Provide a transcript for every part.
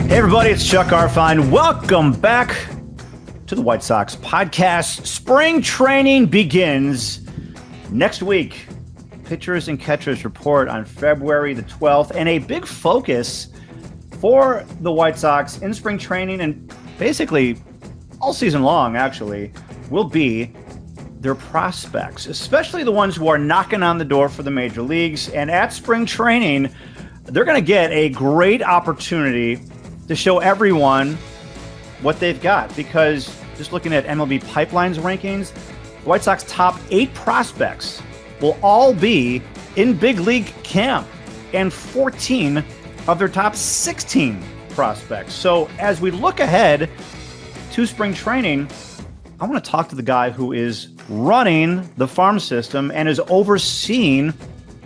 Hey everybody, it's 𝗗cie𝗵𝗶. Welcome back to the White Sox podcast. Spring training begins next week. Pitchers and catchers report on February the 12th, and a big focus for the White Sox in spring training and basically all season long, actually, will be their prospects, especially the ones who are knocking on the door for the major leagues. And at spring training, they're going to get a great opportunity to show everyone what they've got, because just looking at MLB Pipeline's rankings, the White Sox top 8 prospects will all be in big league camp, and 14 of their top 16 prospects. So as we look ahead to spring training, I want to talk to the guy who is running the farm system and is overseeing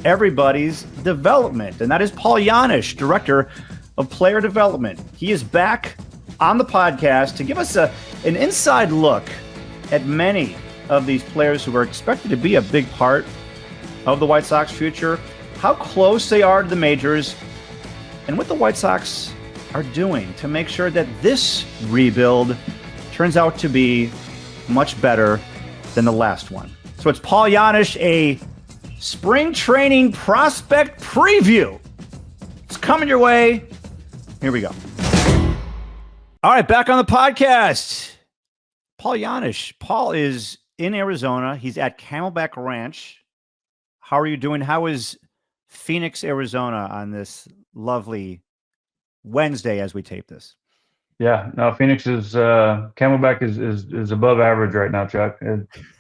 everybody's development, and that is Paul Janish, Director of Player Development. He is back on the podcast to give us an inside look at many of these players who are expected to be a big part of the White Sox future, how close they are to the majors, and what the White Sox are doing to make sure that this rebuild turns out to be much better than the last one. So it's Paul Janish, a spring training prospect preview. It's coming your way. Here we go. All right, back on the podcast. Paul Janish. Paul is in Arizona. He's at Camelback Ranch. How are you doing? How is Phoenix, Arizona on this lovely Wednesday as we tape this? Yeah, no, Phoenix is Camelback is above average right now, Chuck.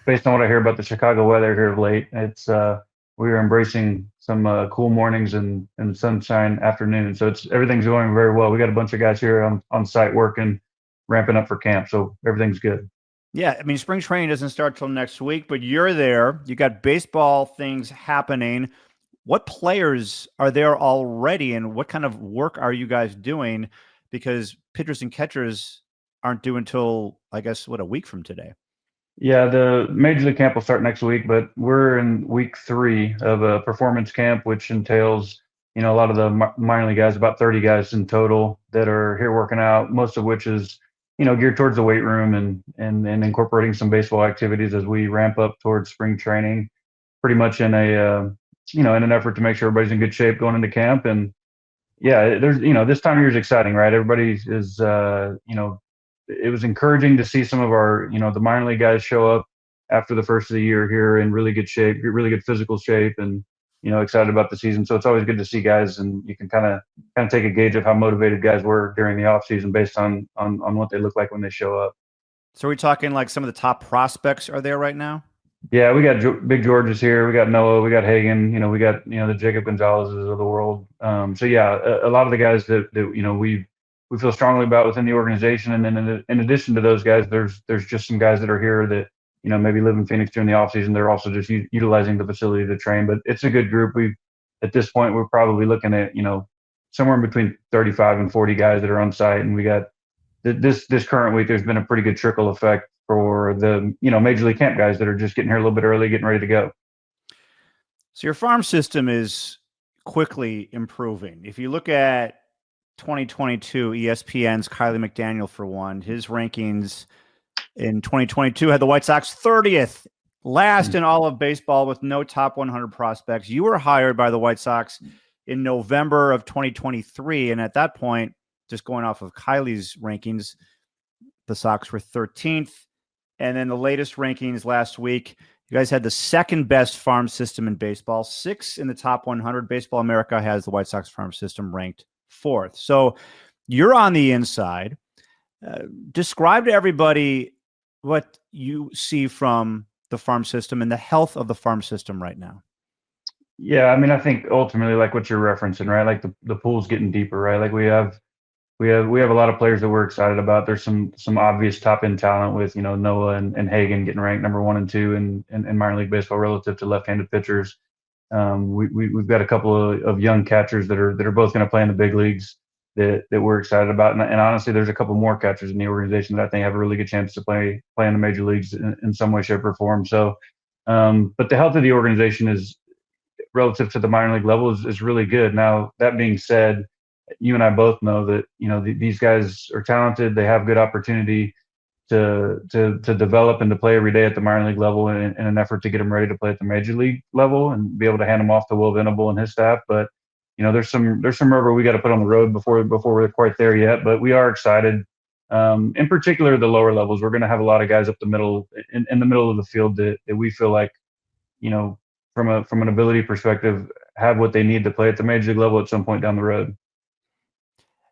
Based on what I hear about the Chicago weather here of late, it's we are embracing some cool mornings and sunshine afternoons. So everything's going very well. We got a bunch of guys here on site working, ramping up for camp. So everything's good. Yeah, I mean, spring training doesn't start till next week, but you're there. You got baseball things happening. What players are there already, and what kind of work are you guys doing? Because pitchers and catchers aren't due until, I guess, a week from today. Yeah, the Major League camp will start next week, but we're in week 3 of a performance camp, which entails, a lot of the minor league guys, about 30 guys in total that are here working out, most of which is, geared towards the weight room and incorporating some baseball activities as we ramp up towards spring training, pretty much in in an effort to make sure everybody's in good shape going into camp. And yeah, there's, this time of year is exciting, right? Everybody is, it was encouraging to see some of our, the minor league guys show up after the first of the year here in really good shape, really good physical shape, and, excited about the season. So it's always good to see guys, and you can kind of take a gauge of how motivated guys were during the off season based on what they look like when they show up. So are we talking like some of the top prospects are there right now? Yeah, we got Big George is here. We got Noah. We got Hagen. We got the 𝗵𝗵𝗹 of the world. So yeah, a lot of the guys that we feel strongly about within the organization. And then in addition to those guys, there's just some guys that are here that maybe live in Phoenix during the off season. They're also just utilizing the facility to train. But it's a good group. At this point we're probably looking at somewhere in between 35 and 40 guys that are on site. And we got this current week. There's been a pretty good trickle effect for the major league camp guys that are just getting here a little bit early, getting ready to go. So your farm system is quickly improving. If you look at 2022, ESPN's 𝗵𝗵𝗹 for one, his rankings in 2022 had the White Sox 30th, last in all of baseball with no top 100 prospects. You were hired by the White Sox in November of 2023, and at that point, just going off of Kylie's rankings, the Sox were 13th. And then the latest rankings last week, you guys had the second best farm system in baseball, 6th in the top 100. Baseball America has the White Sox farm system ranked 4th. So you're on the inside. Describe to everybody what you see from the farm system and the health of the farm system right now. Yeah, I mean, I think ultimately, like what you're referencing, right? Like the pool's getting deeper, right? Like we have a lot of players that we're excited about. There's some obvious top end talent with Noah and Hagen getting ranked number 1 and 2 in minor league baseball relative to left-handed pitchers. We've got a couple of young catchers that are both going to play in the big leagues that we're excited about. And honestly, there's a couple more catchers in the organization that I think have a really good chance to play in the major leagues in some way, shape, or form. So, but the health of the organization is relative to the minor league level is really good. Now, that being said, you and I both know that, these guys are talented. They have good opportunity to develop and to play every day at the minor league level in an effort to get them ready to play at the major league level and be able to hand them off to 𝗬𝗏 and his staff. But there's some rubber we got to put on the road before we're quite there yet. But we are excited. In particular, the lower levels, we're going to have a lot of guys up the middle, in the middle of the field that we feel like, from an ability perspective, have what they need to play at the major league level at some point down the road.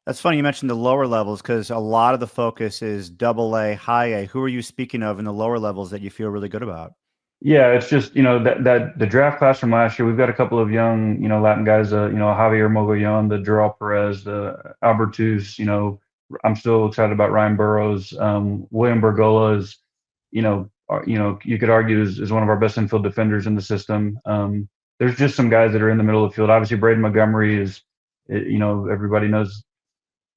That's funny you mentioned the lower levels, because a lot of the focus is AA, high A. Who are you speaking of in the lower levels that you feel really good about? Yeah, it's just, that the draft class from last year, we've got a couple of young, Latin guys, 𝗗cie𝗰𝗶𝗹, the 𝗗ral 𝗵𝗂, the 𝗵𝗐𝗛, I'm still excited about Ryan Burrows. William Bergolla is, you could argue is one of our best infield defenders in the system. There's just some guys that are in the middle of the field. Obviously, Braden Montgomery is, everybody knows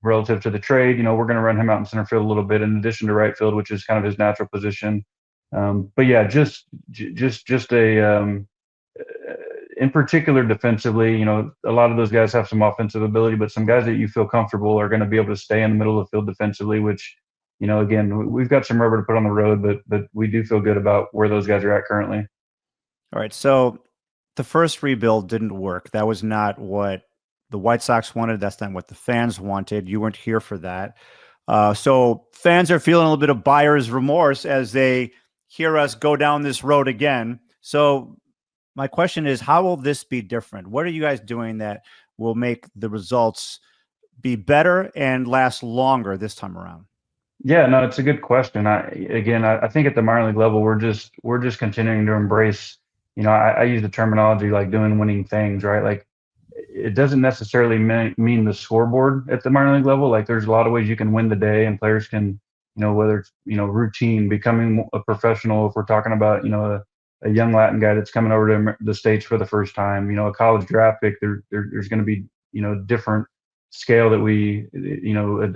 relative to the trade, we're going to run him out in center field a little bit in addition to right field, which is kind of his natural position. But yeah, just in particular defensively, a lot of those guys have some offensive ability, but some guys that you feel comfortable are going to be able to stay in the middle of the field defensively, which, again, we've got some rubber to put on the road, but we do feel good about where those guys are at currently. All right. So the first rebuild didn't work. That was not what the White Sox wanted. That's not what the fans wanted. You weren't here for that. So fans are feeling a little bit of buyer's remorse as they hear us go down this road again. So my question is, how will this be different? What are you guys doing that will make the results be better and last longer this time around? Yeah, no, it's a good question. I think at the minor league level, we're just continuing to embrace, I use the terminology like doing winning things, right? Like, it doesn't necessarily mean the scoreboard at the minor league level. Like, there's a lot of ways you can win the day, and players can, whether it's, routine, becoming a professional. If we're talking about, a young Latin guy that's coming over to the States for the first time, a college draft pick, there's going to be, different scale that we,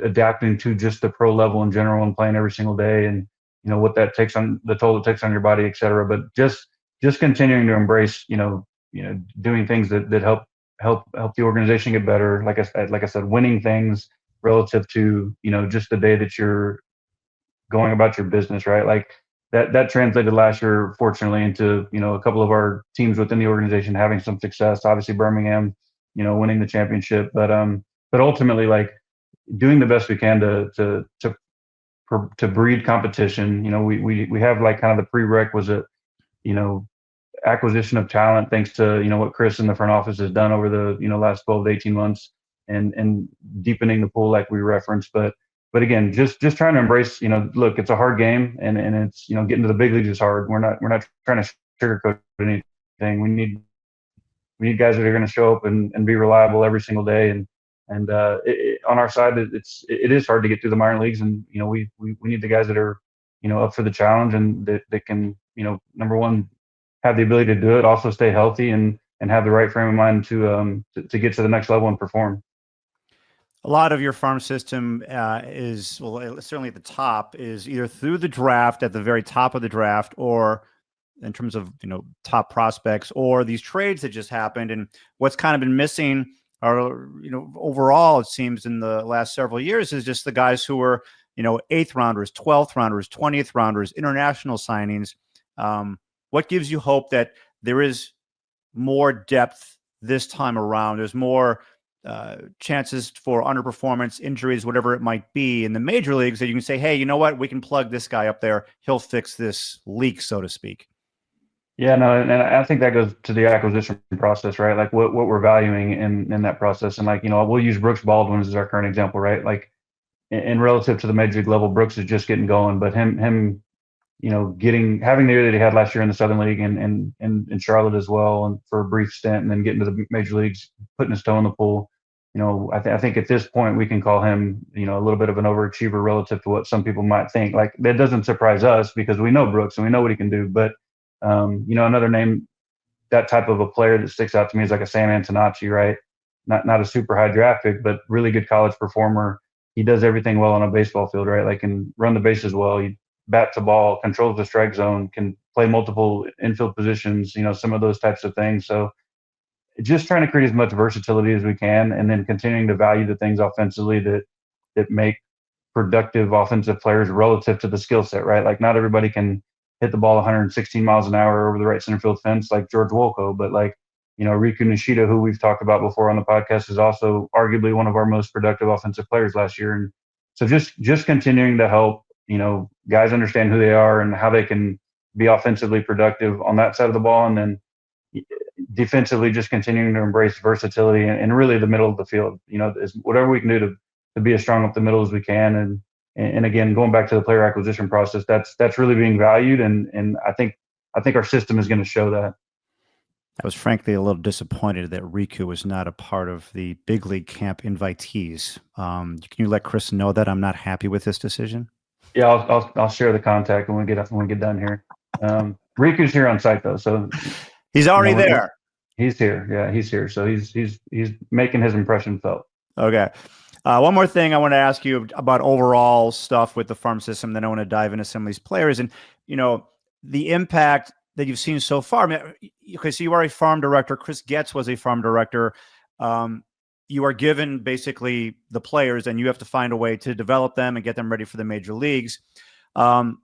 adapting to just the pro level in general and playing every single day, and, what that takes on the toll it takes on your body, et cetera. But just continuing to embrace, doing things that help the organization get better. Like I said, winning things relative to, just the day that you're going about your business, right? Like that translated last year, fortunately, into, a couple of our teams within the organization having some success. Obviously Birmingham, winning the championship, but ultimately, like, doing the best we can to breed competition. We have like kind of the prerequisite, acquisition of talent, thanks to, what Chris and the front office has done over the, last 12 to 18 months and deepening the pool like we referenced. But again, just trying to embrace, look, it's a hard game, and it's, getting to the big leagues is hard. We're not trying to sugarcoat anything. We need guys that are going to show up and be reliable every single day. And on our side, it is hard to get through the minor leagues, and we need the guys that are up for the challenge and that can, number one, have the ability to do it, also stay healthy and have the right frame of mind to get to the next level and perform. A lot of your farm system is, well, certainly at the top, is either through the draft, at the very top of the draft, or in terms of, top prospects, or these trades that just happened. And what's kind of been missing are, overall, it seems in the last several years, is just the guys who were, 8th rounders, 12th rounders, 20th rounders, international signings. What gives you hope that there is more depth this time around? There's more chances for underperformance, injuries, whatever it might be in the major leagues, that you can say, hey, you know what? We can plug this guy up there. He'll fix this leak, so to speak. Yeah, no, and I think that goes to the acquisition process, right? Like what we're valuing in that process. And like, we'll use Brooks Baldwin as our current example, right? Like in relative to the major league level, Brooks is just getting going, but him, having the year that he had last year in the Southern League and in Charlotte as well, and for a brief stint, and then getting to the major leagues, putting his toe in the pool. I think at this point we can call him, a little bit of an overachiever relative to what some people might think. Like, that doesn't surprise us because we know Brooks and we know what he can do. But another name, that type of a player that sticks out to me is like a Sam Antonacci, right? Not a super high draft pick, but really good college performer. He does everything well on a baseball field, right? Like, can run the bases well. He bats the ball, controls the strike zone, can play multiple infield positions. Some of those types of things. So just trying to create as much versatility as we can, and then continuing to value the things offensively that make productive offensive players relative to the skill set, right? Like not everybody can hit the ball 116 miles an hour over the right center field fence like George Wolko, but like, Riku Nishida, who we've talked about before on the podcast, is also arguably one of our most productive offensive players last year. And so just continuing to help, guys understand who they are and how they can be offensively productive on that side of the ball. And then defensively, just continuing to embrace versatility and really the middle of the field, is whatever we can do to be as strong up the middle as we can. And again, going back to the player acquisition process, that's really being valued. And I think our system is going to show that. I was frankly a little disappointed that Riku was not a part of the big league camp invitees. Can you let Chris know that I'm not happy with this decision? Yeah, I'll share the contact when we get done here. Riku's here on site though, so he's already there. He's here. Yeah, he's here. So he's making his impression felt. Okay. One more thing I want to ask you about overall stuff with the farm system. Then I want to dive into some of these players and the impact that you've seen so far. I mean, okay, so you are a farm director. Chris Getz was a farm director. You are given basically the players, and you have to find a way to develop them and get them ready for the major leagues. And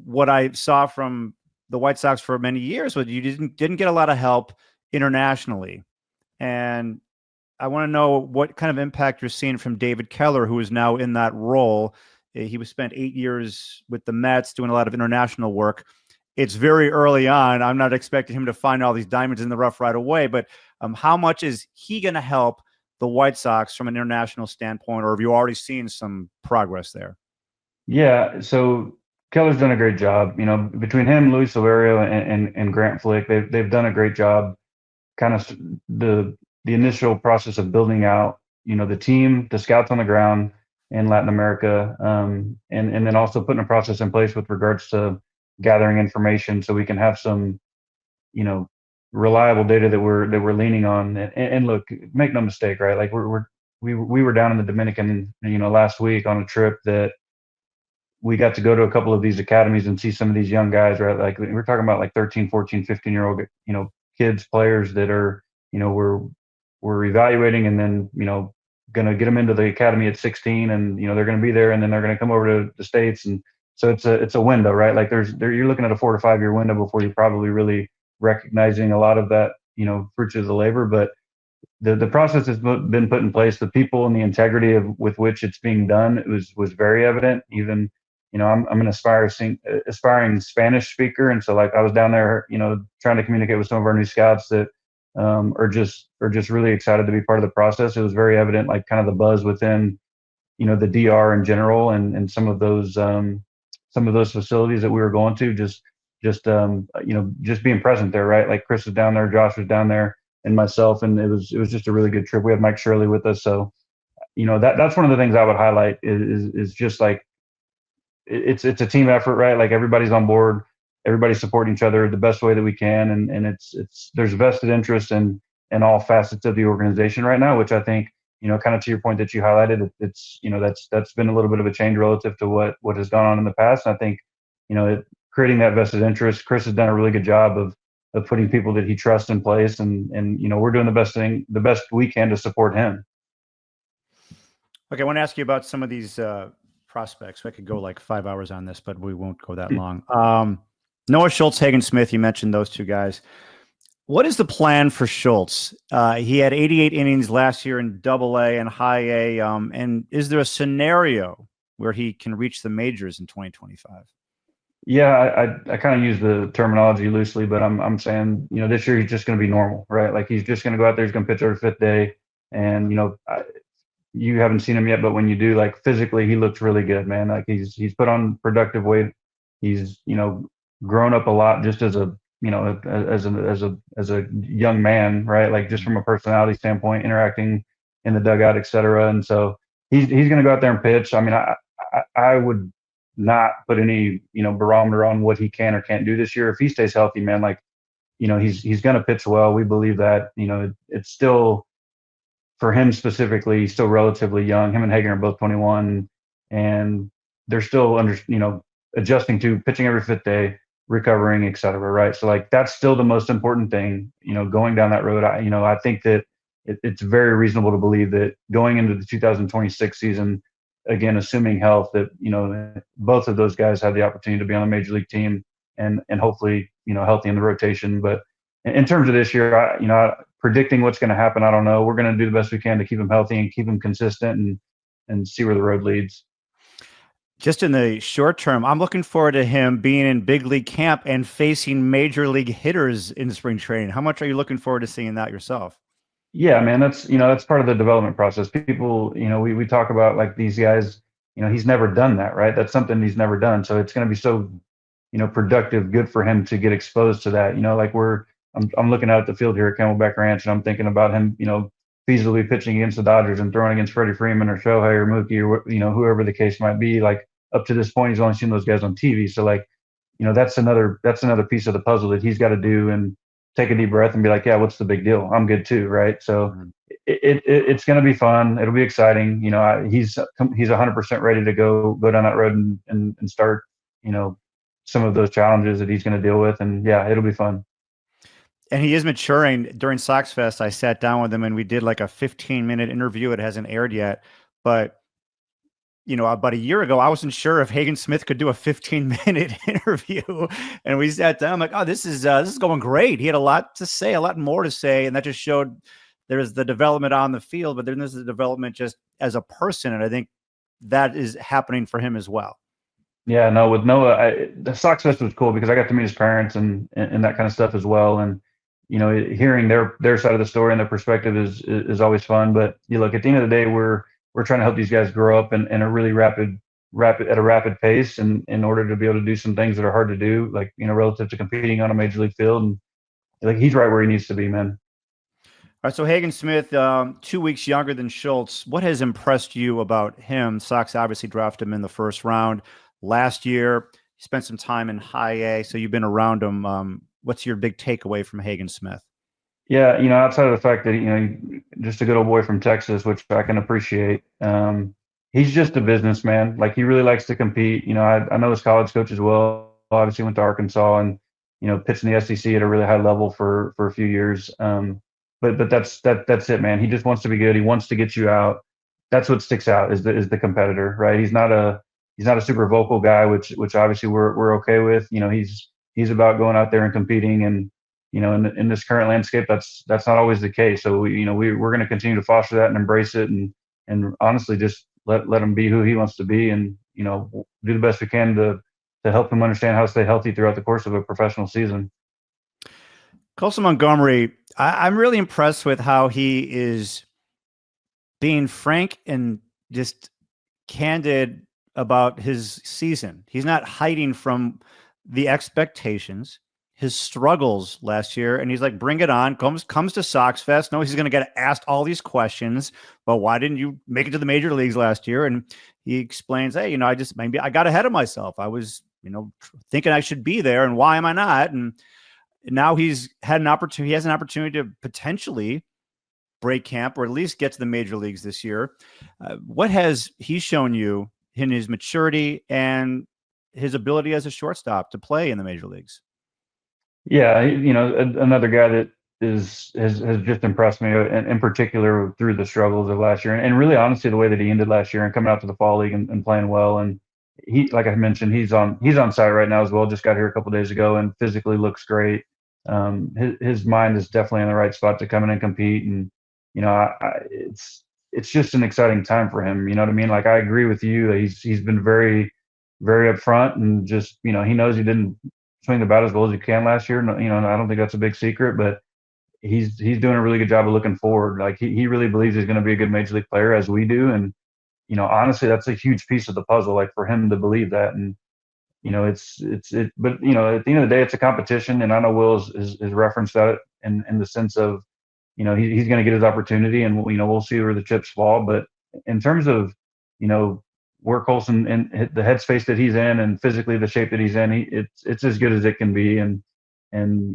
what I saw from the White Sox for many years was you didn't get a lot of help internationally. And I want to know what kind of impact you're seeing from David Keller, who is now in that role. He was spent 8 years with the Mets doing a lot of international work. It's very early on. I'm not expecting him to find all these diamonds in the rough right away, but how much is he going to help the White Sox from an international standpoint, or have you already seen some progress there? Yeah, so Keller's done a great job. Between him, 𝗬cie 𝗰𝗶𝗹 and Grant Flick, they've done a great job. Kind of the initial process of building out, the team, the scouts on the ground in Latin America, and then also putting a process in place with regards to gathering information so we can have some, reliable data that we're leaning on. And look, make no mistake, right? Like we were down in the Dominican, last week on a trip that we got to go to a couple of these academies and see some of these young guys, right? Like we're talking about like 13, 14, 15-year-old, kids, players that are, we're evaluating and then, going to get them into the academy at 16 and, they're going to be there and then they're going to come over to the States. And so it's a window, right? Like you're looking at a 4 to 5 year window before you're probably really recognizing a lot of that, fruits of the labor. But the process has been put in place. The people and the integrity with which it's being done was very evident. Even, I'm an aspiring Spanish speaker. And so like I was down there, trying to communicate with some of our new scouts that are just really excited to be part of the process. It was very evident, like kind of the buzz within, the DR in general and some of those facilities that we were going to, just being present there, right? Like Chris was down there, Josh was down there, and myself, and it was just a really good trip. We had Mike Shirley with us, so that's one of the things I would highlight is just like it's a team effort, right? Like everybody's on board, everybody's supporting each other the best way that we can, and it's there's vested interest in all facets of the organization right now, which I think, kind of to your point that you highlighted, it's that's been a little bit of a change relative to what has gone on in the past. And I think, creating that vested interest, Chris has done a really good job of putting people that he trusts in place, and we're doing the best we can to support him. Okay, I want to ask you about some of these prospects. I could go like 5 hours on this, but we won't go that long. Noah Schultz, Hagen Smith, you mentioned those two guys. What is the plan for Schultz? He had 88 innings last year in Double-A and High-A. And is there a scenario where he can reach the majors in 2025? Yeah, I kind of use the terminology loosely, but I'm saying, this year he's just going to be normal, right? Like he's just going to go out there, he's going to pitch every 5th day. And, you haven't seen him yet, but when you do, like physically, he looks really good, man. Like he's put on productive weight. He's, grown up a lot just as a, as a young man, right? Like just from a personality standpoint, interacting in the dugout, et cetera. And so he's going to go out there and pitch. I mean, I would not put any, barometer on what he can or can't do this year. If he stays healthy, man, like, he's going to pitch well. We believe that, it's still, for him specifically, he's still relatively young. Him and Hagen are both 21, and they're still adjusting to pitching every 5th day, recovering, et cetera, right? So like that's still the most important thing, going down that road. I think that it's very reasonable to believe that going into the 2026 season, again, assuming health, that both of those guys have the opportunity to be on a major league team and hopefully healthy in the rotation. But in terms of this year, predicting what's going to happen, I don't know. We're going to do the best we can to keep him healthy and keep him consistent and see where the road leads. Just in the short term, I'm looking forward to him being in big league camp and facing major league hitters in spring training. How much are you looking forward to seeing that yourself? Yeah, man, that's part of the development process. People, we talk about like these guys, he's never done that, right? That's something he's never done. So it's going to be so, productive, good for him to get exposed to that. Like I'm looking out at the field here at 𝗬𝗶𝗹 Ranch, and I'm thinking about him, feasibly pitching against the Dodgers and throwing against Freddie Freeman or Shohei or Mookie or whoever the case might be. Like up to this point, he's only seen those guys on TV. So like, that's another piece of the puzzle that he's got to do and take a deep breath and be like, yeah, what's the big deal? I'm good too, right? So it's going to be fun. It'll be exciting. He's 100% ready to go down that road and start, some of those challenges that he's going to deal with. And yeah, it'll be fun. And he is maturing. During Sox Fest, I sat down with him and we did like a 15-minute interview. It hasn't aired yet, but about a year ago, I wasn't sure if Hagen Smith could do a 15-minute interview, and we sat down. I'm like, oh, this is going great. He had a lot to say, a lot more to say, and that just showed there's the development on the field, but then there's the development just as a person, and I think that is happening for him as well. Yeah, no, with Noah, the Sox Fest was cool because I got to meet his parents and that kind of stuff as well, and hearing their side of the story and their perspective is always fun. But you look, at the end of the day, we're trying to help these guys grow up in a really rapid pace, and in order to be able to do some things that are hard to do, like relative to competing on a major league field. And like he's right where he needs to be, man. All right, so Hagen Smith, 2 weeks younger than Schultz. What has impressed you about him? Sox obviously drafted him in the first round last year. He spent some time in high A, so you've been around him. What's your big takeaway from Hagen Smith? Yeah, outside of the fact that, just a good old boy from Texas, which I can appreciate. He's just a businessman. Like he really likes to compete. I know his college coach as well. Obviously went to Arkansas and, pitched in the SEC at a really high level for a few years. But that's it, man. He just wants to be good. He wants to get you out. That's what sticks out is the competitor, right? He's not a super vocal guy, which obviously we're okay with. He's about going out there and competing, and in this current landscape, that's not always the case. So we're going to continue to foster that and embrace it, and honestly just let him be who he wants to be, and do the best we can to help him understand how to stay healthy throughout the course of a professional season. Colson Montgomery, I'm really impressed with how he is being frank and just candid about his season. He's not hiding from the expectations, his struggles last year, and he's like, bring it on. Comes to Sox Fest. No, he's going to get asked all these questions. Well, why didn't you make it to the major leagues last year? And he explains, hey, maybe I got ahead of myself. I was, thinking I should be there, and why am I not? And now he's had an opportunity. He has an opportunity to potentially break camp or at least get to the major leagues this year. What has he shown you in his maturity and his ability as a shortstop to play in the major leagues? Yeah, another guy that has just impressed me, in particular through the struggles of last year, and really honestly the way that he ended last year and coming out to the fall league and playing well. And he, like I mentioned, he's on site right now as well. Just got here a couple of days ago and physically looks great. His mind is definitely in the right spot to come in and compete. And it's just an exciting time for him. You know what I mean? Like I agree with you. He's been very, very upfront, and just he knows he didn't swing the bat as well as he can last year. I don't think that's a big secret, but he's doing a really good job of looking forward. Like he really believes he's going to be a good major league player, as we do. And honestly, that's a huge piece of the puzzle. Like for him to believe that, and but at the end of the day, it's a competition, and I know Will has referenced that in the sense of he's going to get his opportunity, and we'll see where the chips fall. But in terms of where Colson and the headspace that he's in, and physically the shape that he's in, it's as good as it can be, and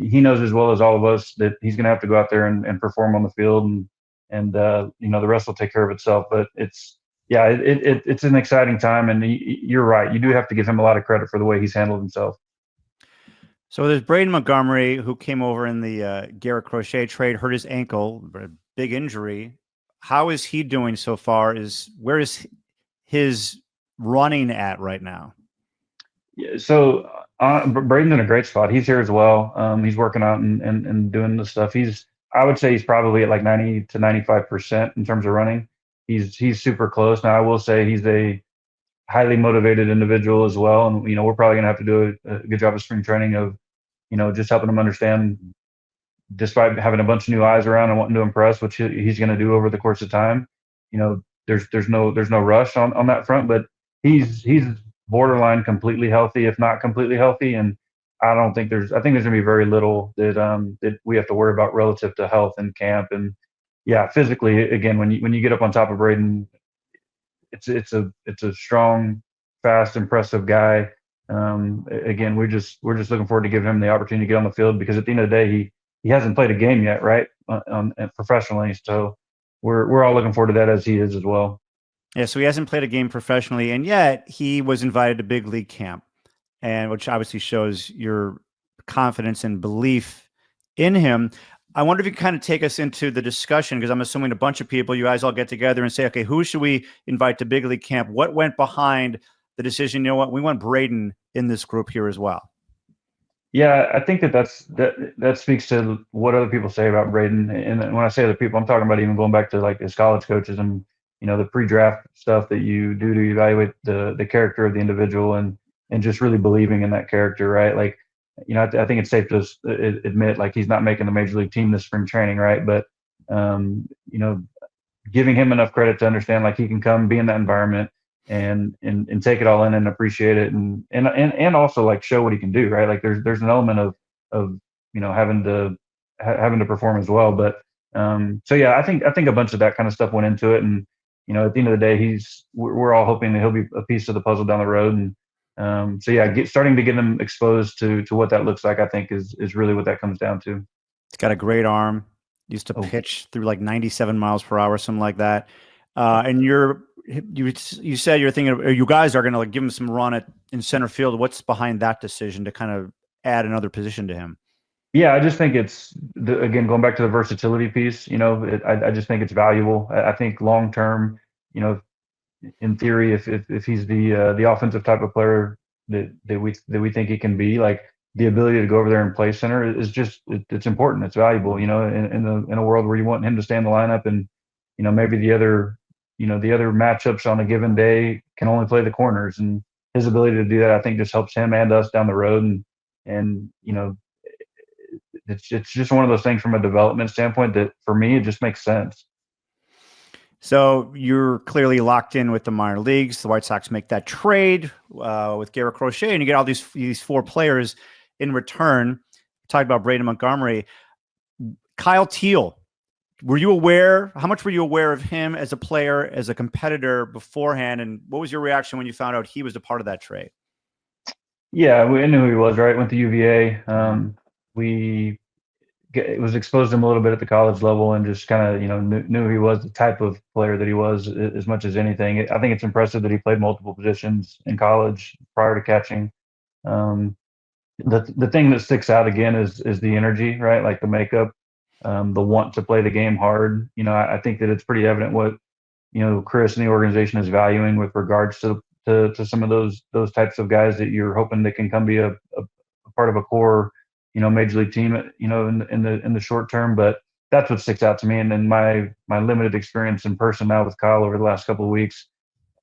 he knows as well as all of us that he's going to have to go out there and perform on the field, and the rest will take care of itself. But it's an exciting time, and you're right. You do have to give him a lot of credit for the way he's handled himself. So there's Braden Montgomery, who came over in the 𝗵𝗂 trade, hurt his ankle, a big injury. How is he doing so far? Where is his running at right now? Yeah, so Braden's in a great spot. He's here as well. He's working out and doing the stuff. I would say he's probably at like 90 to 95% in terms of running. He's super close. Now I will say he's a highly motivated individual as well, and we're probably gonna have to do a good job of spring training of just helping him understand, despite having a bunch of new eyes around and wanting to impress, which he's going to do over the course of time. There's no rush on that front, but he's borderline completely healthy, if not completely healthy, and I think there's going to be very little that we have to worry about relative to health in camp. And yeah, physically, again, when you get up on top of Braden, it's a strong, fast, impressive guy. Again, we're just looking forward to giving him the opportunity to get on the field, because at the end of the day, he hasn't played a game yet, right? Professionally, so we're all looking forward to that, as he is as well. Yeah, so he hasn't played a game professionally, and yet he was invited to big league camp, and which obviously shows your confidence and belief in him. I wonder if you can kind of take us into the discussion, because I'm assuming a bunch of people, you guys all get together and say, okay, who should we invite to big league camp? What went behind the decision? You know what? We want Braden in this group here as well. Yeah, I think that speaks to what other people say about Braden. And when I say other people, I'm talking about even going back to like his college coaches and the pre-draft stuff that you do to evaluate the character of the individual, and just really believing in that character, right? Like, I think it's safe to admit, like, he's not making the major league team this spring training, right? But giving him enough credit to understand, like, he can come be in that environment and take it all in and appreciate it, and also like show what he can do, right? Like, there's an element of having to perform as well. But so yeah, I think a bunch of that kind of stuff went into it, and at the end of the day, we're all hoping that he'll be a piece of the puzzle down the road. And so yeah, starting to get them exposed to what that looks like, I think is really what that comes down to. He's got a great arm. Used to pitch through like 97 miles per hour, something like that. And you said you're thinking you guys are going to like give him some run in center field. What's behind that decision to kind of add another position to him? Yeah, I just think again, going back to the versatility piece. I just think it's valuable. I think long term, in theory, if he's the offensive type of player that we think he can be, like, the ability to go over there and play center is just it's important. It's valuable. In a world where you want him to stay in the lineup, and maybe the other matchups on a given day can only play the corners, and his ability to do that, I think, just helps him and us down the road. And it's just one of those things from a development standpoint that for me, it just makes sense. So you're clearly locked in with the minor leagues. The White Sox make that trade with 𝗵𝗂, and you get all these four players in return. Talk about Braden Montgomery, Kyle Teel. Were you aware? How much were you aware of him as a player, as a competitor beforehand? And what was your reaction when you found out he was a part of that trade? Yeah, we knew who he was, right? Went to UVA. It was exposed to him a little bit at the college level, and just kind of knew he was the type of player that he was as much as anything. I think it's impressive that he played multiple positions in college prior to catching. The thing that sticks out again is the energy, right? Like the makeup, the want to play the game hard. I think that it's pretty evident what Chris and the organization is valuing with regards to some of those types of guys that you're hoping that can come be a part of a core major league team in the short term. But that's what sticks out to me. And then my limited experience in person now with Kyle over the last couple of weeks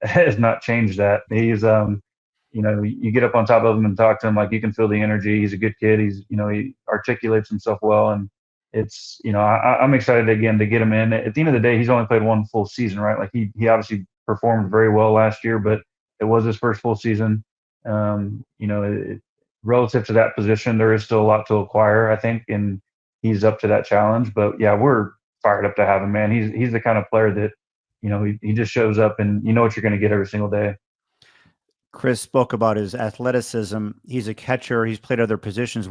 has not changed that. He's you get up on top of him and talk to him, like, you can feel the energy. He's a good kid. He articulates himself well, and it's I'm excited again to get him in. At the end of the day, he's only played one full season, right? Like, he obviously performed very well last year, but it was his first full season. Relative to that position, there is still a lot to acquire, I think, and he's up to that challenge. But yeah, we're fired up to have him, man. He's the kind of player that, he just shows up, and you know what you're going to get every single day. Chris spoke about his athleticism. He's a catcher. He's played other positions.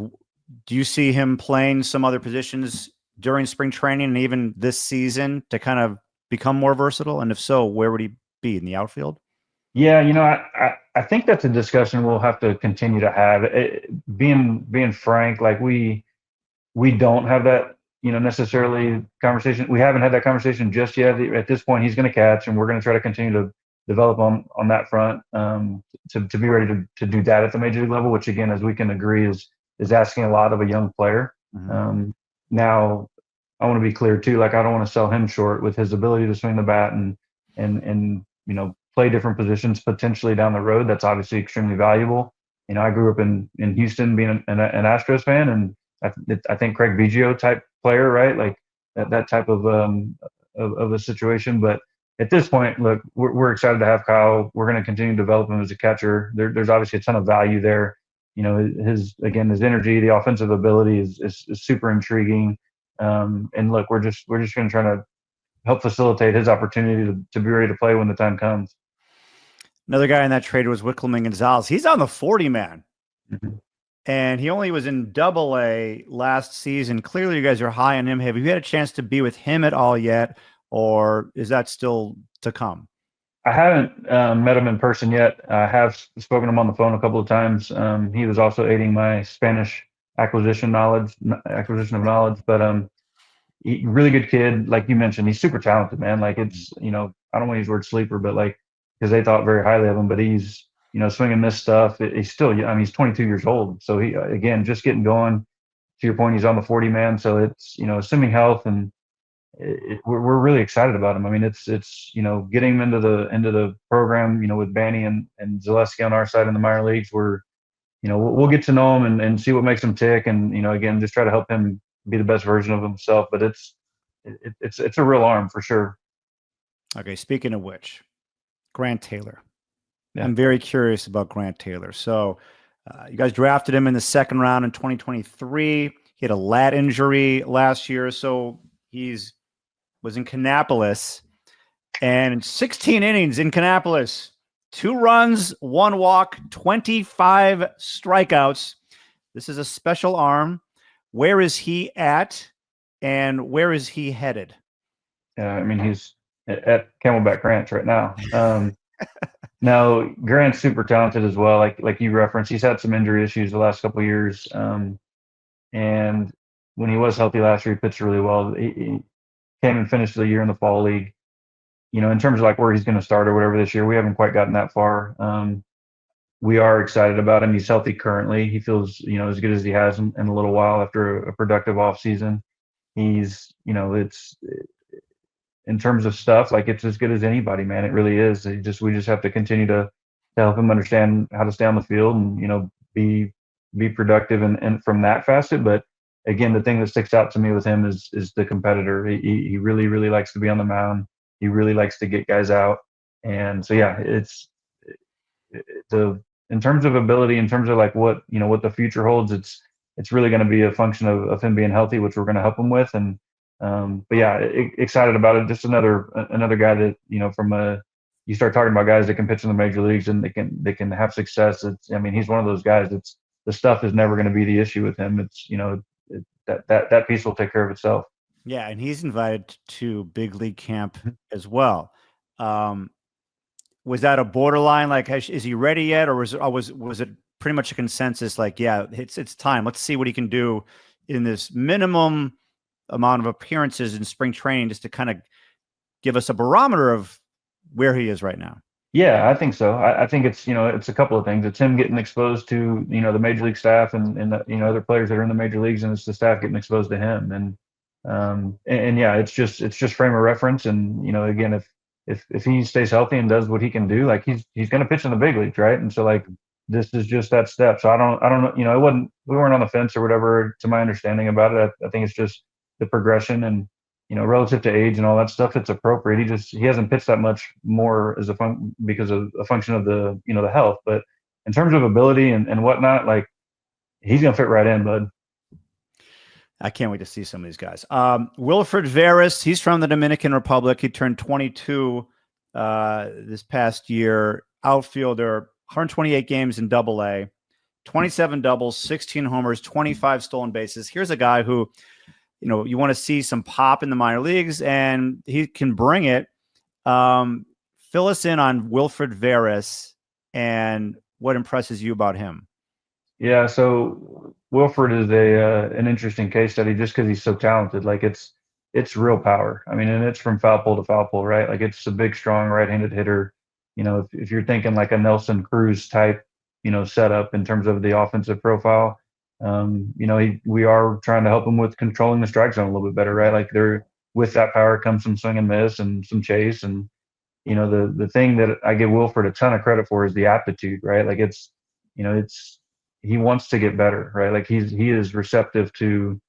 Do you see him playing some other positions during spring training and even this season to kind of become more versatile? And if so, where would he be, in the outfield? Yeah, I think that's a discussion we'll have to continue to have. Being frank, like we don't have that, necessarily conversation. We haven't had that conversation just yet. At this point, he's going to catch, and we're going to try to continue to develop on that front, to be ready to do that at the major league level, which again, as we can agree, is asking a lot of a young player. Now, I want to be clear too. Like, I don't want to sell him short with his ability to swing the bat and play different positions potentially down the road. That's obviously extremely valuable. I grew up in Houston, being an Astros fan, and I think �cri𝗵𝗹 type player, right? Like that type of a situation. But at this point, look, we're excited to have Kyle. We're going to continue to develop him as a catcher. There's obviously a ton of value there. His energy, the offensive ability is super intriguing. And look, we're just going to try to help facilitate his opportunity to be ready to play when the time comes. Another guy in that trade was 𝗦cie𝗰𝗶𝗹. He's on the 40 man. And he only was in Double-A last season. Clearly, you guys are high on him. Have you had a chance to be with him at all yet, or is that still to come? I haven't met him in person yet. I have spoken to him on the phone a couple of times. He was also aiding my Spanish acquisition of knowledge. But really good kid, like you mentioned. He's super talented, man. Like, it's I don't want to use the word sleeper, but like, because they thought very highly of him. But he's swinging this stuff. He's still, he's 22 years old. So he, again, just getting going. To your point, he's on the 40 man. So it's, assuming health, and we're really excited about him. I mean, it's getting him into the program, with 𝗵𝗍 and 𝗦cie on our side in the minor leagues. We'll get to know him and see what makes him tick. And, again, just try to help him be the best version of himself. But it's a real arm for sure. Okay. Speaking of which, Grant Taylor. Yeah. I'm very curious about Grant Taylor. So you guys drafted him in the second round in 2023. He had a lat injury last year. So was in Kannapolis, and in 16 innings in Kannapolis, 2 runs, 1 walk, 25 strikeouts. This is a special arm. Where is he at, and where is he headed? I mean, he's at Camelback Ranch right now. Now, Grant's super talented as well. Like you referenced, he's had some injury issues the last couple of years. And when he was healthy last year, he pitched really well. He came and finished the year in the fall league. In terms of like where he's going to start or whatever this year, we haven't quite gotten that far. We are excited about him. He's healthy currently. He feels, as good as he has in a little while after a productive off season. He's, it's, in terms of stuff, like, it's as good as anybody, man. It really is. We just have to continue to help him understand how to stay on the field and, be productive and from that facet. But again, the thing that sticks out to me with him is the competitor. He really, really likes to be on the mound. He really likes to get guys out. And so, yeah, in terms of ability, in terms of like what the future holds, it's really going to be a function of him being healthy, which we're going to help him with. And, but yeah, excited about it. Just another guy that, you start talking about guys that can pitch in the major leagues and they can have success. He's one of those guys that's, the stuff is never going to be the issue with him. It's, that piece will take care of itself. Yeah. And he's invited to big league camp as well. Was that a borderline? Like, is he ready yet? Or was it pretty much a consensus? Like, yeah, it's time. Let's see what he can do in this minimum amount of appearances in spring training, just to kind of give us a barometer of where he is right now. Yeah, I think so. I think it's, it's a couple of things. It's him getting exposed to, the major league staff and other players that are in the major leagues, and it's the staff getting exposed to him. And yeah, it's just frame of reference. And, again, if he stays healthy and does what he can do, like, he's going to pitch in the big leagues. Right. And so, like, this is just that step. So I don't know, we weren't on the fence or whatever, to my understanding about it. I think it's just the progression, and, relative to age and all that stuff, it's appropriate. He hasn't pitched that much more because of a function of the, the health. But in terms of ability and whatnot, like, he's going to fit right in, bud. I can't wait to see some of these guys. Wilfred Veras, he's from the Dominican Republic. He turned 22 this past year. Outfielder, 128 games in Double-A, 27 doubles, 16 homers, 25 stolen bases. Here's a guy who, you want to see some pop in the minor leagues, and he can bring it. Fill us in on 𝗦cie𝗰𝗹 and what impresses you about him. Yeah, so Wilfred is an interesting case study just because he's so talented. Like it's real power. I mean, and it's from foul pole to foul pole, right? Like it's a big, strong right-handed hitter. You know, if you're thinking like a Nelson Cruz type, setup in terms of the offensive profile, we are trying to help him with controlling the strike zone a little bit better, right? Like with that power comes some swing and miss and some chase. And, the thing that I give Wilfred a ton of credit for is the aptitude, right? Like he wants to get better, right? Like he is receptive to,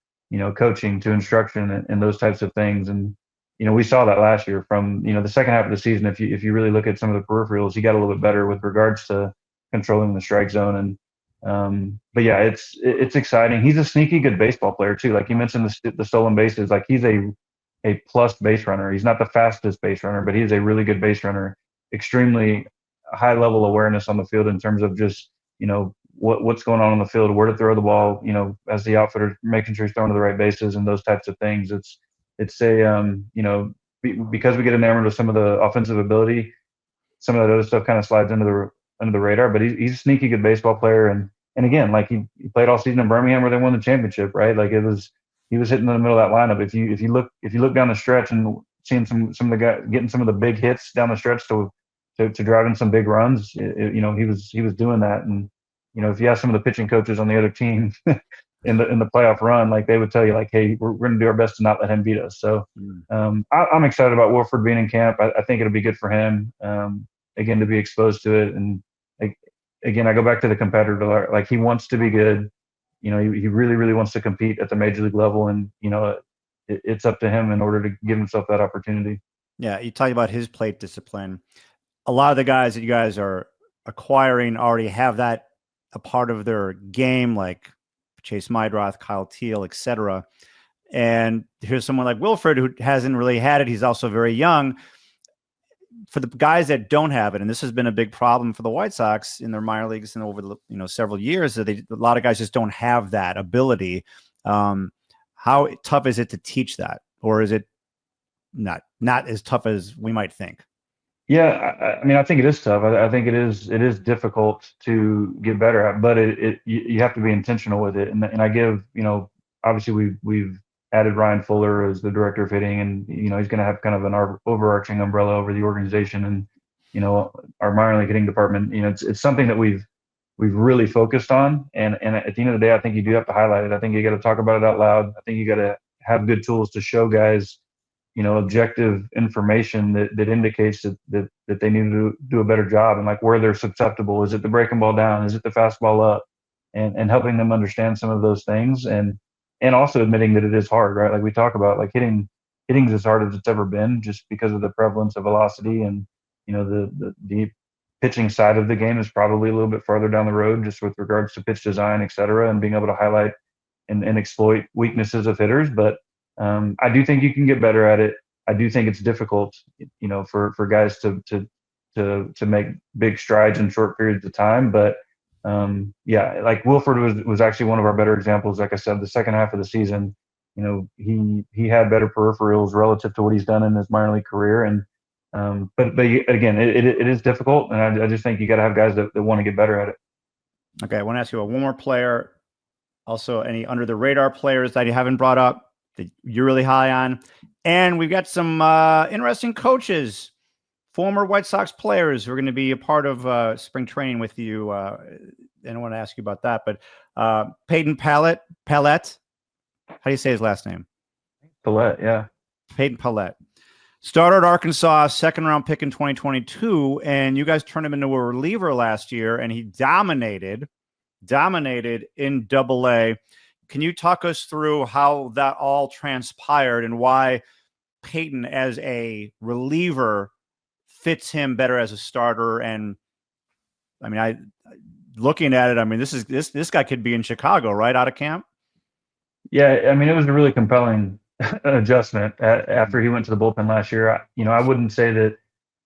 coaching, to instruction and those types of things. And, we saw that last year from, the second half of the season. If you really look at some of the peripherals, he got a little bit better with regards to controlling the strike zone. And, but yeah, it's exciting. He's a sneaky good baseball player too. Like you mentioned the stolen bases, like he's a plus base runner. He's not the fastest base runner, but he's a really good base runner, extremely high level awareness on the field in terms of just, what's going on the field, where to throw the ball, as the outfitter, making sure he's throwing to the right bases and those types of things. It's because we get enamored with some of the offensive ability, some of that other stuff kind of slides under the radar, but he's a sneaky good baseball player. And again, like he played all season in Birmingham where they won the championship, right? Like he was hitting in the middle of that lineup. If you look down the stretch and seeing some of the guys getting some of the big hits down the stretch to drive in some big runs, he was doing that. And if you ask some of the pitching coaches on the other team in the playoff run, like they would tell you, like, hey, we're going to do our best to not let him beat us. So I'm excited about Wilfred being in camp. I think it'll be good for him, again, to be exposed to it. And again, I go back to the competitor. Like he wants to be good. He really, really wants to compete at the major league level, and it's up to him in order to give himself that opportunity. Yeah, you talk about his plate discipline. A lot of the guys that you guys are acquiring already have that a part of their game, like Chase Mydroth, Kyle Teel, etc. And here's someone like Wilfred who hasn't really had it. He's also very young. For the guys that don't have it, and this has been a big problem for the White Sox in their minor leagues and over the several years, that a lot of guys just don't have that ability. How tough is it to teach that, or is it not as tough as we might think? Yeah, I mean, I think it is tough. I think it is difficult to get better at, but you have to be intentional with it. And I give, obviously we've added Ryan Fuller as the director of hitting, and he's going to have kind of an overarching umbrella over the organization. And our minor league hitting department, it's something that we've really focused on. And at the end of the day, I think you do have to highlight it. I think you got to talk about it out loud. I think you got to have good tools to show guys, objective information that indicates that they need to do a better job, and like where they're susceptible. Is it the breaking ball down? Is it the fastball up? And helping them understand some of those things, and also admitting that it is hard, right? Like we talk about, like hitting's as hard as it's ever been, just because of the prevalence of velocity, and the pitching side of the game is probably a little bit farther down the road, just with regards to pitch design, et cetera, and being able to highlight and exploit weaknesses of hitters. But I do think you can get better at it. I do think it's difficult, for guys to make big strides in short periods of time. But yeah, like Wilfred was actually one of our better examples. Like I said, the second half of the season, he had better peripherals relative to what he's done in his minor league career. And but again, it is difficult, and I just think you got to have guys that want to get better at it. Okay, I want to ask you about one more player. Also, any under the radar players that you haven't brought up that you're really high on? And we've got some interesting coaches, former White Sox players who are going to be a part of spring training with you. And I want to ask you about that. But Peyton 𝗵𝗹 𝗟𝗏, how do you say his last name? 𝗵𝗹, yeah. Peyton 𝗵𝗏. Started at Arkansas, second-round pick in 2022, and you guys turned him into a reliever last year, and he dominated in Double-A. Can you talk us through how that all transpired and why Peyton as a reliever fits him better as a starter? And I mean, looking at it, this guy could be in Chicago right out of camp. Yeah, I mean, it was a really compelling adjustment after he went to the bullpen last year. I wouldn't say that,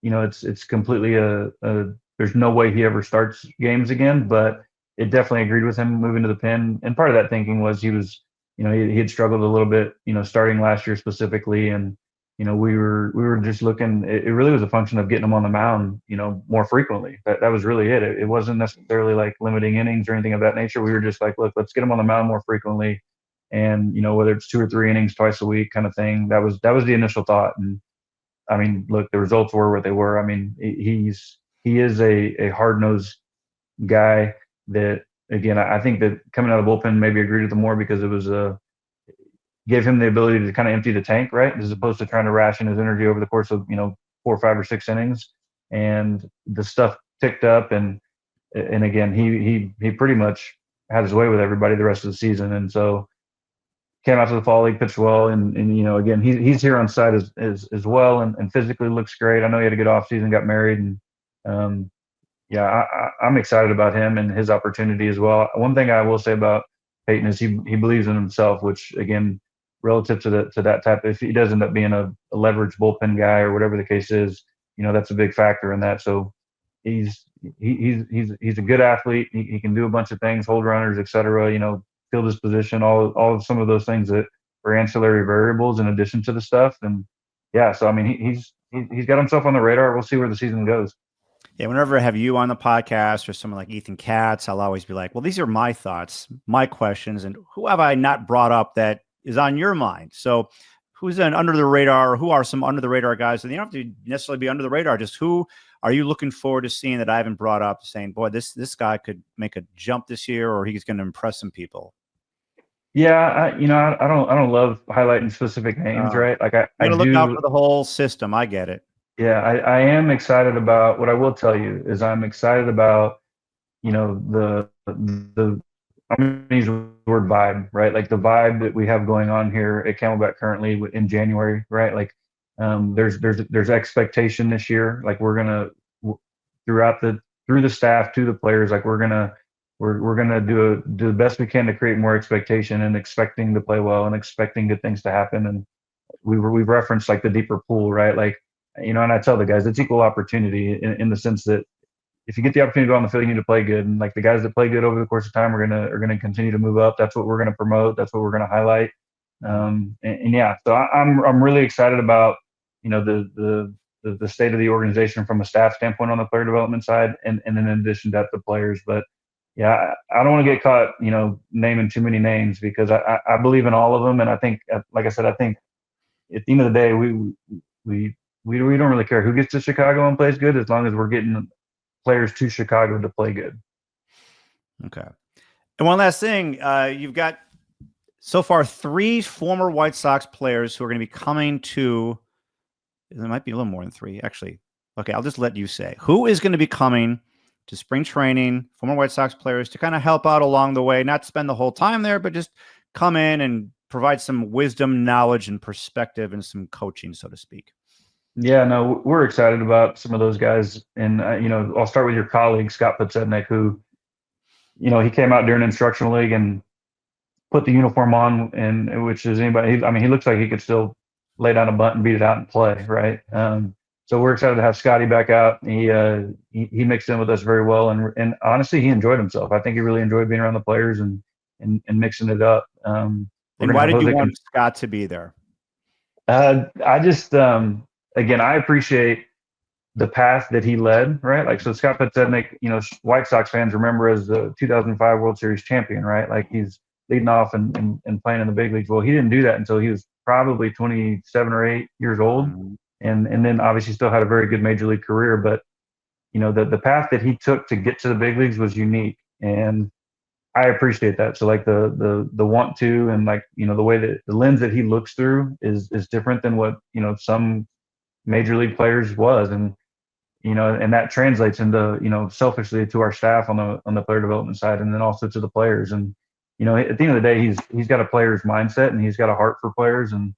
it's completely there's no way he ever starts games again, but it definitely agreed with him moving to the pen. And part of that thinking was he was, he had struggled a little bit, starting last year specifically. And, we were just looking. It really was a function of getting him on the mound, more frequently. That was really it. It wasn't necessarily like limiting innings or anything of that nature. We were just like, look, let's get him on the mound more frequently, and whether it's 2 or 3 innings twice a week, kind of thing. That was the initial thought. And I mean, look, the results were what they were. I mean, he is a hard nosed guy that, again, I think that coming out of the bullpen maybe agreed with him more because it was gave him the ability to kind of empty the tank, right, as opposed to trying to ration his energy over the course of 4, 5, or 6 innings. And the stuff ticked up, and again, he pretty much had his way with everybody the rest of the season. And so came out to the fall league, pitched well, and again, he's here on site as well, and physically looks great. I know he had a good off season, got married, and yeah, I'm excited about him and his opportunity as well. One thing I will say about Peyton is he believes in himself, which, again, relative to that type, if he does end up being a leverage bullpen guy or whatever the case is, that's a big factor in that. So he's a good athlete. He can do a bunch of things, hold runners, etc. Field his position, all of some of those things that are ancillary variables in addition to the stuff. And yeah, so I mean, he's got himself on the radar. We'll see where the season goes. Yeah, whenever I have you on the podcast or someone like Ethan Katz, I'll always be like, well, these are my thoughts, my questions, and who have I not brought up that is on your mind? So who's an under the radar, or who are some under the radar guys? And you don't have to necessarily be under the radar. Just who are you looking forward to seeing that I haven't brought up, saying, boy, this guy could make a jump this year, or he's going to impress some people? Yeah, I don't love highlighting specific names, right? Like I do look out for the whole system. I get it. Yeah, I am excited about, what I will tell you is I'm excited about, the I'm going to use the word vibe, right? Like the vibe that we have going on here at Camelback currently in January, right? Like there's expectation this year. Like we're gonna through the staff to the players, like we're gonna do the best we can to create more expectation and expecting to play well and expecting good things to happen. And we've referenced like the deeper pool, right? Like, and I tell the guys it's equal opportunity in the sense that if you get the opportunity to go on the field, you need to play good. And like the guys that play good over the course of time are gonna continue to move up. That's what we're gonna promote. That's what we're gonna highlight. And yeah, so I'm really excited about the state of the organization from a staff standpoint on the player development side, and then in addition to that, the players. But yeah, I don't want to get caught naming too many names because I believe in all of them, and I think, like I said, I think at the end of the day, we don't really care who gets to Chicago and plays good as long as we're getting players to Chicago to play good. Okay. And one last thing, you've got so far 3 former White Sox players who are going to be coming to, there might be a little more than 3 actually. Okay, I'll just let you say who is going to be coming to spring training, former White Sox players, to kind of help out along the way, not spend the whole time there, but just come in and provide some wisdom, knowledge, and perspective and some coaching, so to speak. Yeah, no, we're excited about some of those guys. And, I'll start with your colleague, 𝗦cie𝗰𝗶𝗹 who, he came out during instructional league and put the uniform on, and which is anybody, he looks like he could still lay down a bunt and beat it out and play, right? So we're excited to have Scotty back out. He mixed in with us very well. And honestly, he enjoyed himself. I think he really enjoyed being around the players and mixing it up. And why did you want Scott to be there? I just, again, I appreciate the path that he led, right? Like, so 𝗦cie𝗰𝗶𝗹, White Sox fans remember as the 2005 World Series champion, right? Like he's leading off and playing in the big leagues. Well, he didn't do that until he was probably 27 or 8 years old. Mm-hmm. And then obviously still had a very good major league career. But, the path that he took to get to the big leagues was unique. And I appreciate that. So like the want to, and like, the way that the lens that he looks through is different than what, some major league players was. And, and that translates into, selfishly to our staff on the player development side, and then also to the players. And, at the end of the day, he's got a player's mindset and he's got a heart for players. And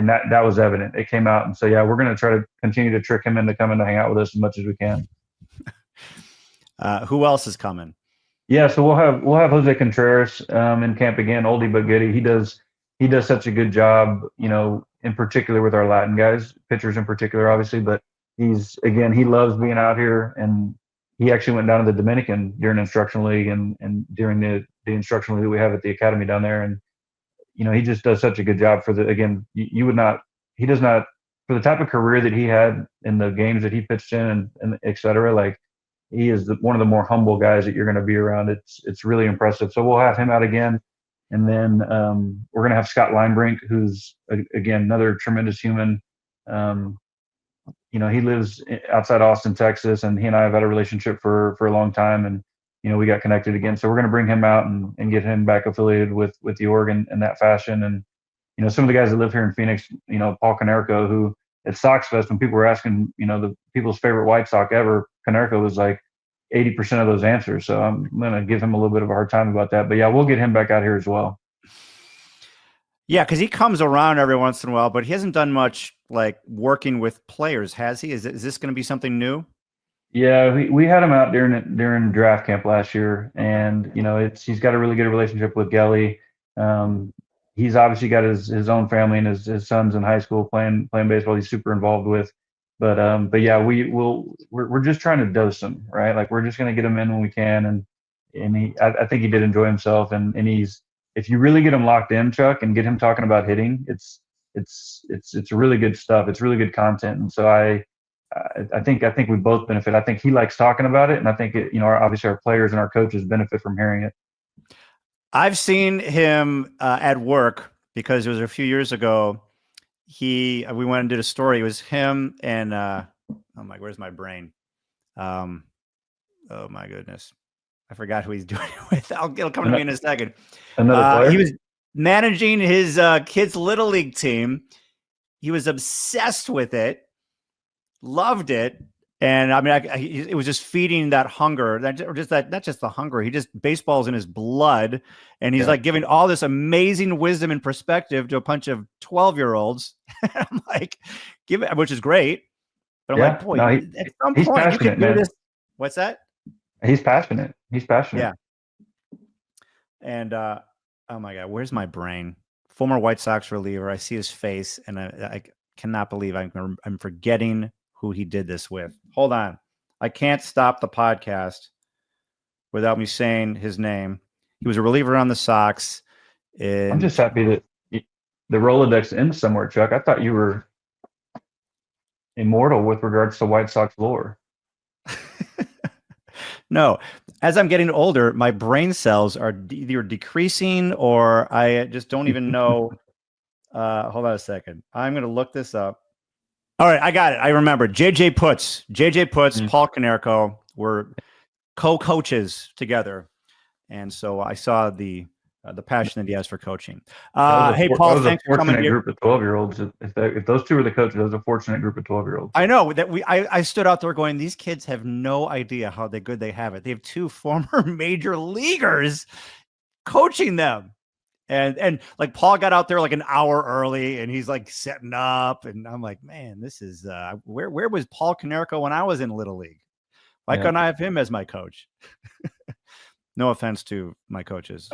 that was evident. It came out. And so, yeah, we're going to try to continue to trick him into coming to hang out with us as much as we can. Who else is coming? Yeah, so we'll have 𝗦cie𝗰𝗶𝗹 in camp again. Oldie but goodie. He does such a good job, in particular with our Latin guys, pitchers in particular, obviously. But he loves being out here, and he actually went down to the Dominican during instructional league and during the instructional league we have at the academy down there. And he just does such a good job for he does not for the type of career that he had in the games that he pitched in and et cetera, like he is one of the more humble guys that you're going to be around. It's really impressive. So we'll have him out again. And then we're going to have Scott Linebrink, who's, again, another tremendous human. He lives outside Austin, Texas, and he and I have had a relationship for a long time. And, we got connected again. So we're going to bring him out and get him back affiliated with the org in that fashion. And, some of the guys that live here in Phoenix, Paul Janish, who at Sox Fest, when people were asking, the people's favorite White Sox ever, Janish was like 80% of those answers. So I'm going to give him a little bit of a hard time about that. But yeah, we'll get him back out here as well. Yeah, because he comes around every once in a while, but he hasn't done much like working with players, has he? Is this going to be something new? Yeah, we had him out during draft camp last year, and he's got a really good relationship with 𝗟𝗍. He's obviously got his own family and his sons in high school playing baseball. He's super involved with, but yeah, we're just trying to dose him, right? Like we're just going to get him in when we can, and I think he did enjoy himself, and if you really get him locked in, Chuck, and get him talking about hitting, it's really good stuff. It's really good content, and so I think we both benefit. I think he likes talking about it, and I think obviously our players and our coaches benefit from hearing it. I've seen him at work because it was a few years ago. We went and did a story. It was him and where's my brain? Oh my goodness, I forgot who he's doing it with. It'll come to me in a second. Another player. He was managing his kids' little league team. He was obsessed with it, loved it. And I mean, it was just feeding that hunger, not just the hunger. Baseball's in his blood, and he's like giving all this amazing wisdom and perspective to a bunch of 12-year-olds. I'm like, which is great. But I'm like, boy, at some point you can do this. What's that? He's passionate. Yeah. And oh my God, where's my brain? Former White Sox reliever. I see his face, and I cannot believe I'm forgetting who he did this with. Hold on. I can't stop the podcast without me saying his name. He was a reliever on the Sox. I'm just happy that the Rolodex ends somewhere, Chuck. I thought you were immortal with regards to White Sox lore. No. As I'm getting older, my brain cells are either decreasing or I just don't even know. Hold on a second. I'm going to look this up. All right, I got it. I remember 𝗟𝗍, Paul Janish were co-coaches together, and so I saw the passion that he has for coaching. Hey, Paul, thanks for coming here. Group of 12-year-olds. If those two were the coaches, that was a fortunate group of 12-year-olds. I know that I stood out there going, these kids have no idea how good they have it. They have two former major leaguers coaching them. And like Paul got out there like an hour early, and he's like setting up, and I'm like, man, this is where was Paul Janish when I was in Little League? Why couldn't I have him as my coach? No offense to my coaches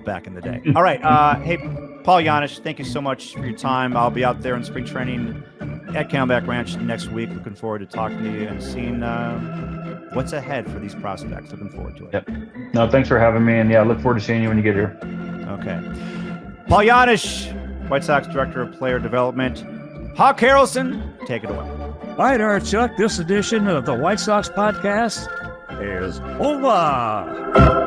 back in the day. All right, hey, Paul Janish, thank you so much for your time. I'll be out there in spring training at Camelback Ranch next week. Looking forward to talking to you and seeing what's ahead for these prospects. Looking forward to it. Yep. No, thanks for having me, and yeah, look forward to seeing you when you get here. Okay. Paul Janish, White Sox Director of Player Development. 𝗏ci𝗄𝗹 𝗟𝗏, take it away. All right, all right, Chuck. This edition of the White Sox podcast is over.